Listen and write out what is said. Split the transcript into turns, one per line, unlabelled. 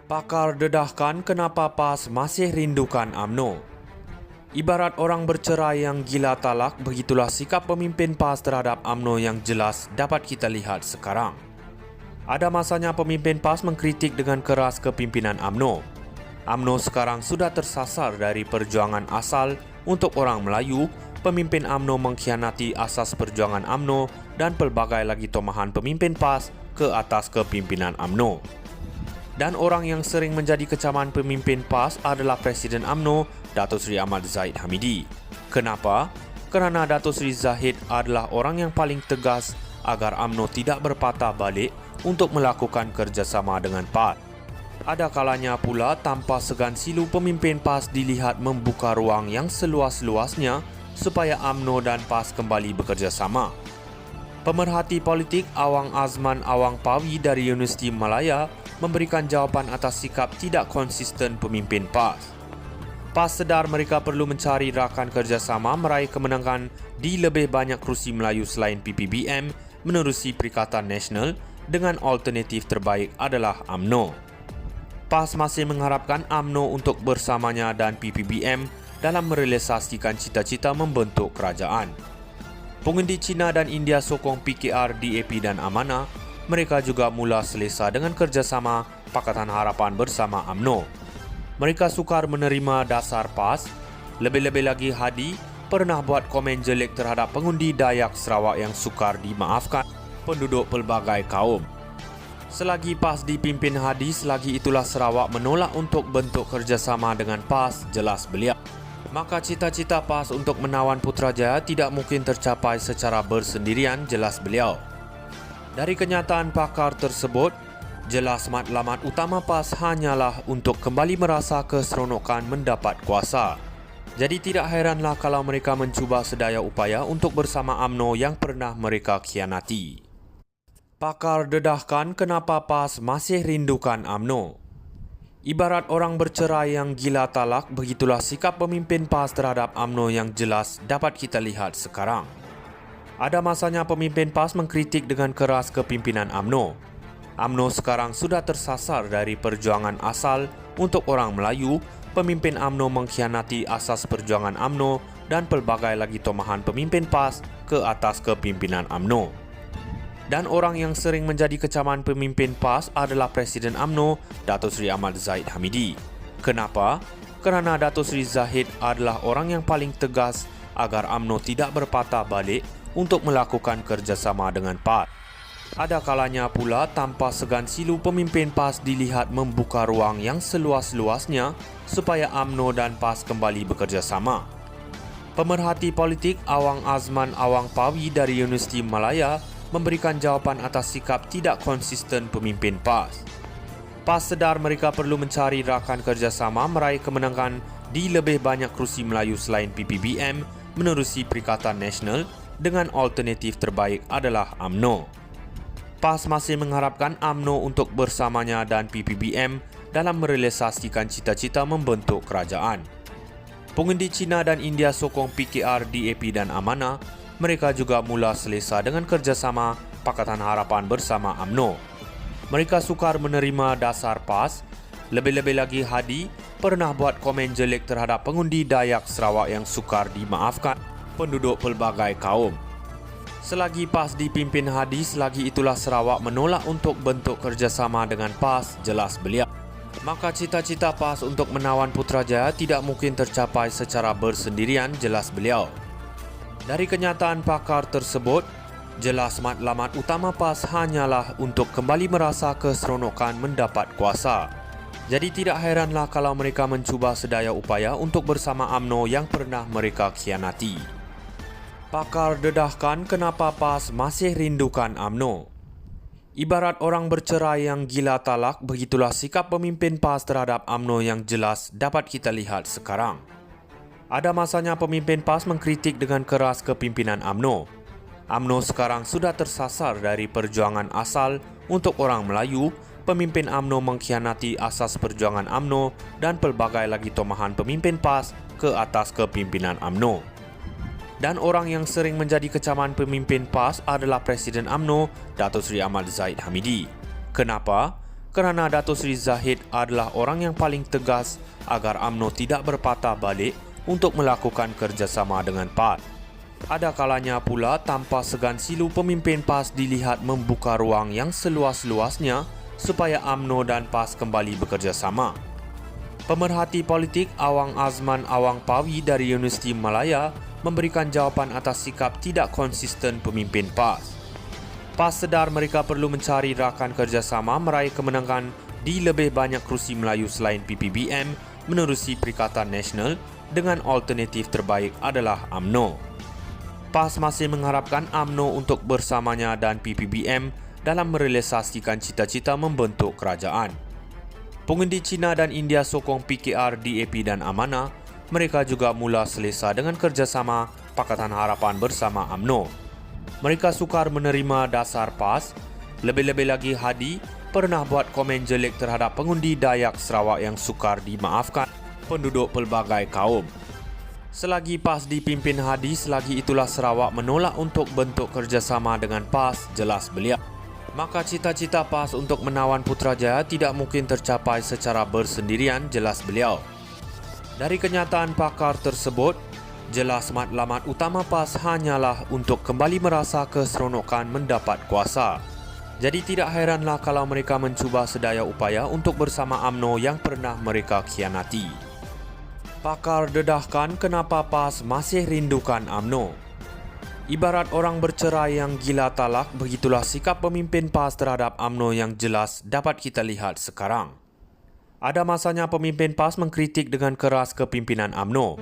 Pakar dedahkan kenapa PAS masih rindukan UMNO. Ibarat orang bercerai yang gila talak, begitulah sikap pemimpin PAS terhadap UMNO yang jelas dapat kita lihat sekarang. Ada masanya pemimpin PAS mengkritik dengan keras kepimpinan UMNO. UMNO sekarang sudah tersasar dari perjuangan asal untuk orang Melayu. Pemimpin UMNO mengkhianati asas perjuangan UMNO dan pelbagai lagi tomahan pemimpin PAS ke atas kepimpinan UMNO. Dan orang yang sering menjadi kecaman pemimpin PAS adalah Presiden UMNO, Datuk Seri Ahmad Zahid Hamidi. Kenapa? Kerana Datuk Seri Zahid adalah orang yang paling tegas agar UMNO tidak berpatah balik untuk melakukan kerjasama dengan PAS. Ada kalanya pula tanpa segan silu pemimpin PAS dilihat membuka ruang yang seluas-luasnya supaya UMNO dan PAS kembali bekerjasama. Pemerhati politik Awang Azman Awang Pawi dari Universiti Malaya memberikan jawapan atas sikap tidak konsisten pemimpin PAS. PAS sedar mereka perlu mencari rakan kerjasama meraih kemenangan di lebih banyak kerusi Melayu selain PPBM menerusi Perikatan Nasional dengan alternatif terbaik adalah UMNO. PAS masih mengharapkan UMNO untuk bersamanya dan PPBM dalam merealisasikan cita-cita membentuk kerajaan. Pengundi Cina dan India sokong PKR, DAP dan Amanah. Mereka juga mula selesa dengan kerjasama Pakatan Harapan bersama UMNO. Mereka sukar menerima dasar PAS. Lebih-lebih lagi Hadi pernah buat komen jelek terhadap pengundi Dayak Sarawak yang sukar dimaafkan penduduk pelbagai kaum. Selagi PAS dipimpin Hadi, selagi itulah Sarawak menolak untuk bentuk kerjasama dengan PAS, jelas beliau. Maka cita-cita PAS untuk menawan Putrajaya tidak mungkin tercapai secara bersendirian, jelas beliau. Dari kenyataan pakar tersebut, jelas matlamat utama PAS hanyalah untuk kembali merasa keseronokan mendapat kuasa. Jadi tidak heranlah kalau mereka mencuba sedaya upaya untuk bersama UMNO yang pernah mereka khianati. Pakar dedahkan kenapa PAS masih rindukan UMNO. Ibarat orang bercerai yang gila talak, begitulah sikap pemimpin PAS terhadap UMNO yang jelas dapat kita lihat sekarang. Ada masanya pemimpin PAS mengkritik dengan keras kepimpinan UMNO. UMNO sekarang sudah tersasar dari perjuangan asal untuk orang Melayu. Pemimpin UMNO mengkhianati asas perjuangan UMNO dan pelbagai lagi tomahan pemimpin PAS ke atas kepimpinan UMNO. Dan orang yang sering menjadi kecaman pemimpin PAS adalah Presiden UMNO, Datuk Seri Ahmad Zahid Hamidi. Kenapa? Kerana Datuk Seri Zahid adalah orang yang paling tegas agar UMNO tidak berpatah balik untuk melakukan kerjasama dengan PAS. Ada kalanya pula tanpa segan silu pemimpin PAS dilihat membuka ruang yang seluas-luasnya supaya UMNO dan PAS kembali bekerjasama. Pemerhati politik Awang Azman Awang Pawi dari Universiti Malaya memberikan jawapan atas sikap tidak konsisten pemimpin PAS. PAS sedar mereka perlu mencari rakan kerjasama meraih kemenangan di lebih banyak kerusi Melayu selain PPBM menerusi Perikatan Nasional dengan alternatif terbaik adalah UMNO. PAS masih mengharapkan UMNO untuk bersamanya dan PPBM dalam merealisasikan cita-cita membentuk kerajaan. Pengundi Cina dan India sokong PKR, DAP dan Amanah. Mereka juga mula selesa dengan kerjasama Pakatan Harapan bersama UMNO. Mereka sukar menerima dasar PAS. Lebih-lebih lagi Hadi pernah buat komen jelek terhadap pengundi Dayak Sarawak yang sukar dimaafkan penduduk pelbagai kaum. Selagi PAS dipimpin Hadi, selagi itulah Sarawak menolak untuk bentuk kerjasama dengan PAS, jelas beliau. Maka cita-cita PAS untuk menawan Putrajaya tidak mungkin tercapai secara bersendirian, jelas beliau. Dari kenyataan pakar tersebut, jelas matlamat utama PAS hanyalah untuk kembali merasa keseronokan mendapat kuasa. Jadi tidak heranlah kalau mereka mencuba sedaya upaya untuk bersama UMNO yang pernah mereka khianati. Pakar dedahkan kenapa PAS masih rindukan UMNO. Ibarat orang bercerai yang gila talak, begitulah sikap pemimpin PAS terhadap UMNO yang jelas dapat kita lihat sekarang. Ada masanya pemimpin PAS mengkritik dengan keras kepimpinan UMNO. UMNO sekarang sudah tersasar dari perjuangan asal untuk orang Melayu. Pemimpin UMNO mengkhianati asas perjuangan UMNO dan pelbagai lagi tomahan pemimpin PAS ke atas kepimpinan UMNO. Dan orang yang sering menjadi kecaman pemimpin PAS adalah Presiden UMNO, Datuk Seri Ahmad Zahid Hamidi. Kenapa? kerana Dato' Seri Zahid adalah orang yang paling tegas agar UMNO tidak berpatah balik untuk melakukan kerjasama dengan PAS. Ada kalanya pula tanpa segan silu pemimpin PAS dilihat membuka ruang yang seluas-luasnya supaya UMNO dan PAS kembali bekerjasama. Pemerhati politik Awang Azman Awang Pawi dari Universiti Malaya memberikan jawapan atas sikap tidak konsisten pemimpin PAS. PAS sedar mereka perlu mencari rakan kerjasama meraih kemenangan di lebih banyak kerusi Melayu selain PPBM menerusi Perikatan Nasional dengan alternatif terbaik adalah UMNO. PAS masih mengharapkan UMNO untuk bersamanya dan PPBM dalam merealisasikan cita-cita membentuk kerajaan. Pengundi Cina dan India sokong PKR, DAP dan Amanah. Mereka juga mula selesa dengan kerjasama Pakatan Harapan bersama UMNO. Mereka sukar menerima dasar PAS. Lebih-lebih lagi Hadi pernah buat komen jelek terhadap pengundi Dayak Sarawak yang sukar dimaafkan penduduk pelbagai kaum. Selagi PAS dipimpin Hadi, selagi itulah Sarawak menolak untuk bentuk kerjasama dengan PAS, jelas beliau. Maka cita-cita PAS untuk menawan Putrajaya tidak mungkin tercapai secara bersendirian, jelas beliau. Dari kenyataan pakar tersebut, jelas matlamat utama PAS hanyalah untuk kembali merasa keseronokan mendapat kuasa. Jadi tidak heranlah kalau mereka mencuba sedaya upaya untuk bersama UMNO yang pernah mereka khianati. Pakar dedahkan kenapa PAS masih rindukan UMNO. Ibarat orang bercerai yang gila talak, begitulah sikap pemimpin PAS terhadap UMNO yang jelas dapat kita lihat sekarang. Ada masanya pemimpin PAS mengkritik dengan keras kepimpinan UMNO.